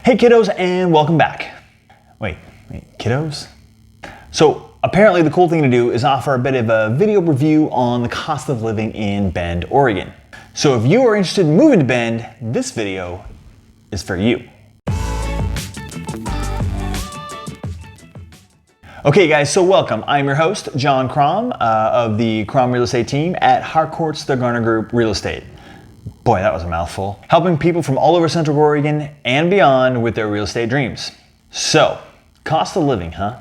Hey kiddos, and welcome back. Wait, kiddos? So apparently the cool thing to do is offer a bit of a video review on the cost of living in Bend, Oregon. So if you are interested in moving to Bend, this video is for you. Okay guys, so welcome. I'm your host, John Kromm of the Kromm real estate team at Harcourts, the Garner Group Real Estate. Boy, that was a mouthful. Helping people from all over Central Oregon and beyond with their real estate dreams. So, cost of living, huh?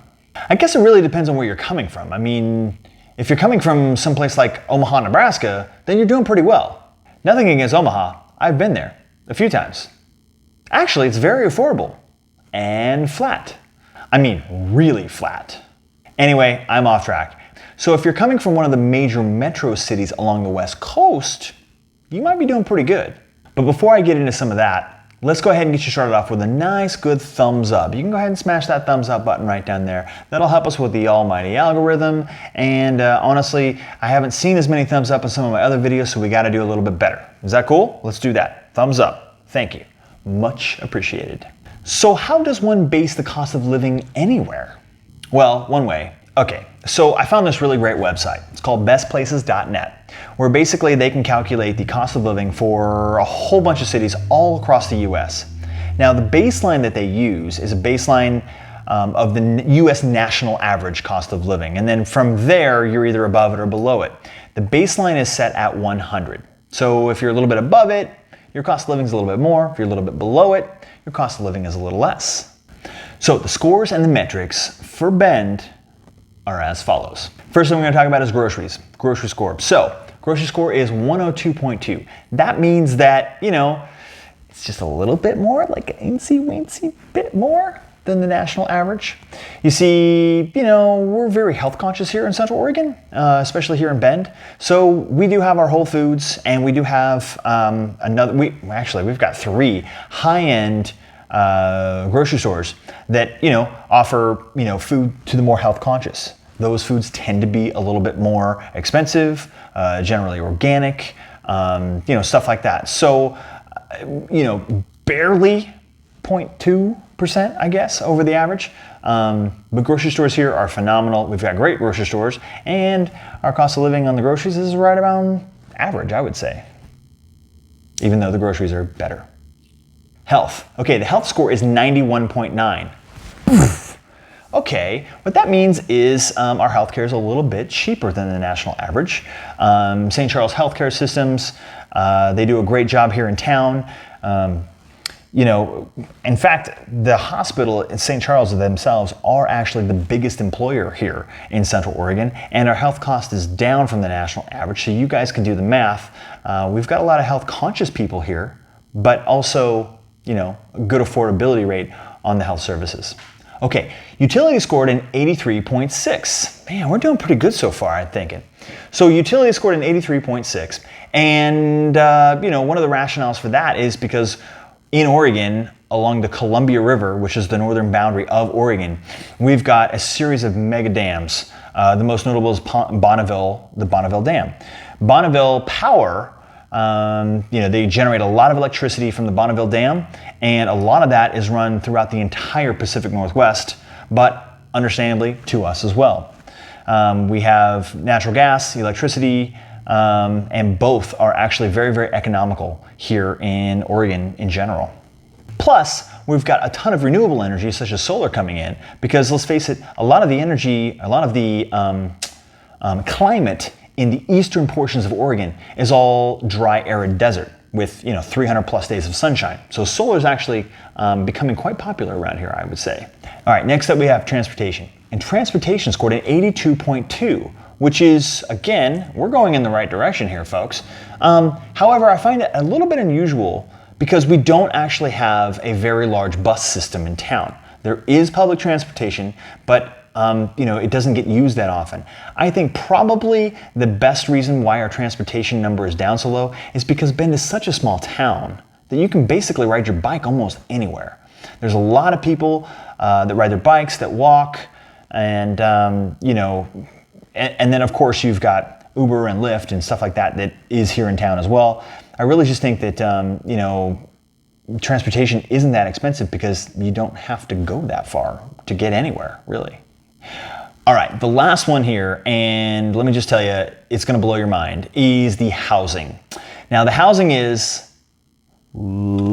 I guess it really depends on where you're coming from. I mean, if you're coming from someplace like Omaha, Nebraska, then you're doing pretty well. Nothing against Omaha. I've been there a few times. Actually, it's very affordable and flat. I mean, really flat. Anyway, I'm off track. So if you're coming from one of the major metro cities along the West Coast, you might be doing pretty good. But before I get into some of that, let's go ahead and get you started off with a nice, good thumbs up. You can go ahead and smash that thumbs up button right down there. That'll help us with the almighty algorithm. And honestly, I haven't seen as many thumbs up in some of my other videos, so we gotta do a little bit better. Is that cool? Let's do that. Thumbs up. Thank you. Much appreciated. So how does one base the cost of living anywhere? Well, one way. Okay, so I found this really great website. It's called bestplaces.net, where basically they can calculate the cost of living for a whole bunch of cities all across the US. Now the baseline that they use is a baseline of the US national average cost of living. And then from there, you're either above it or below it. The baseline is set at 100. So if you're a little bit above it, your cost of living is a little bit more. If you're a little bit below it, your cost of living is a little less. So the scores and the metrics for Bend are as follows. First thing we're going to talk about is groceries. Grocery score. So, grocery score is 102.2. That means that, it's just a little bit more, like an incy-wincy bit more than the national average. You see, we're very health conscious here in Central Oregon, especially here in Bend. So we do have our Whole Foods, and we do have we've got 3 high-end grocery stores that offer food to the more health conscious. Those foods tend to be a little bit more expensive, generally organic, stuff like that. So barely 0.2%, I guess, over the average. But grocery stores here are phenomenal. We've got great grocery stores, and our cost of living on the groceries is right around average, I would say, even though the groceries are better. Health. Okay, the health score is 91.9. Okay, what that means is our healthcare is a little bit cheaper than the national average. St. Charles Healthcare Systems, they do a great job here in town. In fact, the hospital in St. Charles themselves are actually the biggest employer here in Central Oregon, and our health cost is down from the national average, so you guys can do the math. We've got a lot of health conscious people here, but also a good affordability rate on the health services. Okay, utility scored an 83.6. Man, we're doing pretty good so far, I'm thinking. So utility scored an 83.6, and one of the rationales for that is because in Oregon, along the Columbia River, which is the northern boundary of Oregon, we've got a series of mega dams. The most notable is Bonneville, the Bonneville Dam. Bonneville Power, they generate a lot of electricity from the Bonneville Dam, and a lot of that is run throughout the entire Pacific Northwest, but understandably to us as well. We have natural gas, electricity, and both are actually very, very economical here in Oregon in general. Plus, we've got a ton of renewable energy, such as solar, coming in, because let's face it, a lot of the climate in the eastern portions of Oregon is all dry, arid desert with 300 plus days of sunshine. So solar is actually becoming quite popular around here, I would say. All right, next up we have transportation. And transportation scored an 82.2, which is, again, we're going in the right direction here, folks. However, I find it a little bit unusual because we don't actually have a very large bus system in town. There is public transportation, but it doesn't get used that often. I think probably the best reason why our transportation number is down so low is because Bend is such a small town that you can basically ride your bike almost anywhere. There's a lot of people that ride their bikes, that walk, and and then of course you've got Uber and Lyft and stuff like that that is here in town as well. I really just think that transportation isn't that expensive because you don't have to go that far to get anywhere, really. All right, the last one here, and let me just tell you, it's gonna blow your mind, is the housing. Now, the housing is really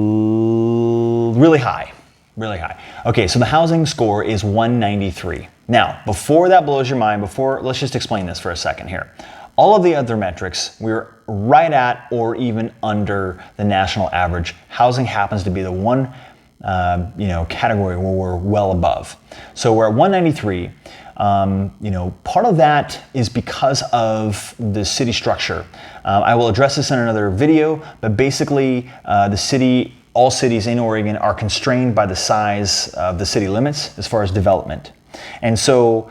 high, really high. Okay, so the housing score is 193. Now, before that blows your mind, let's just explain this for a second here. All of the other metrics, we're right at or even under the national average. Housing happens to be the one category where we're well above. So we're at 193. Part of that is because of the city structure. I will address this in another video, but basically all cities in Oregon are constrained by the size of the city limits as far as development. And so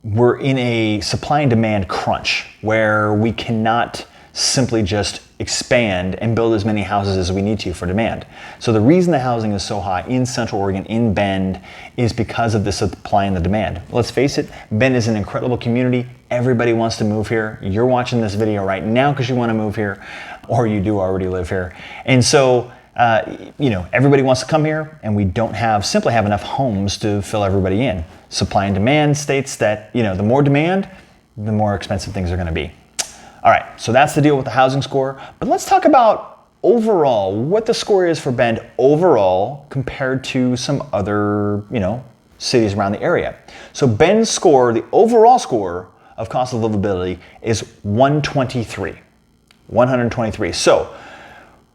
we're in a supply and demand crunch where we cannot simply just expand and build as many houses as we need to for demand. So the reason the housing is so high in Central Oregon, in Bend, is because of the supply and the demand. Let's face it, Bend is an incredible community. Everybody wants to move here. You're watching this video right now because you want to move here, or you do already live here. And so, everybody wants to come here, and we don't simply have enough homes to fill everybody in. Supply and demand states that, the more demand, the more expensive things are going to be. All right, so that's the deal with the housing score. But let's talk about overall, what the score is for Bend overall compared to some other, cities around the area. So Bend's score, the overall score of cost of livability is 123. 123. So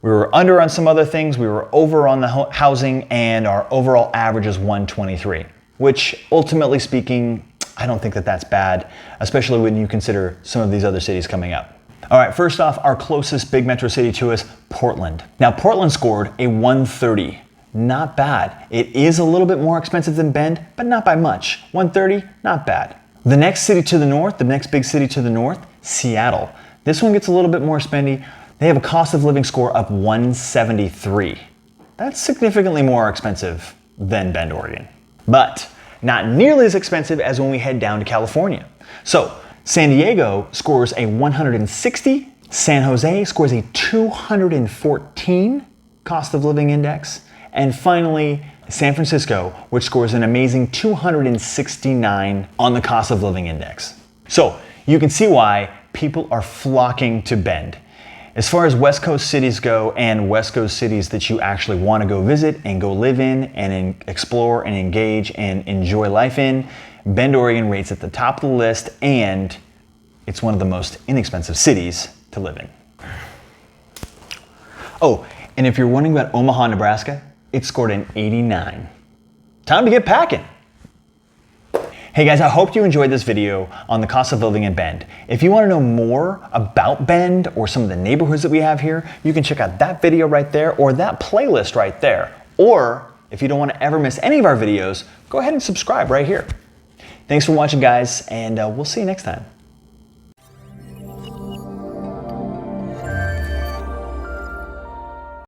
we were under on some other things, we were over on the housing, and our overall average is 123, which ultimately speaking, I don't think that that's bad, especially when you consider some of these other cities coming up. All right, first off, our closest big metro city to us, Portland. Now, Portland scored a 130. Not bad. It is a little bit more expensive than Bend, but not by much. 130, not bad. The next city to the north, the next big city to the north, Seattle. This one gets a little bit more spendy. They have a cost of living score of 173. That's significantly more expensive than Bend, Oregon. But not nearly as expensive as when we head down to California. So San Diego scores a 160, San Jose scores a 214 cost of living index, and finally San Francisco, which scores an amazing 269 on the cost of living index. So you can see why people are flocking to Bend. As far as West Coast cities go, and West Coast cities that you actually want to go visit and go live in and explore and engage and enjoy life in, Bend, Oregon rates at the top of the list, and it's one of the most inexpensive cities to live in. Oh, and if you're wondering about Omaha, Nebraska, it scored an 89. Time to get packing. Hey guys, I hope you enjoyed this video on the cost of living in Bend. If you want to know more about Bend or some of the neighborhoods that we have here, you can check out that video right there or that playlist right there. Or if you don't want to ever miss any of our videos, go ahead and subscribe right here. Thanks for watching, guys, and we'll see you next time.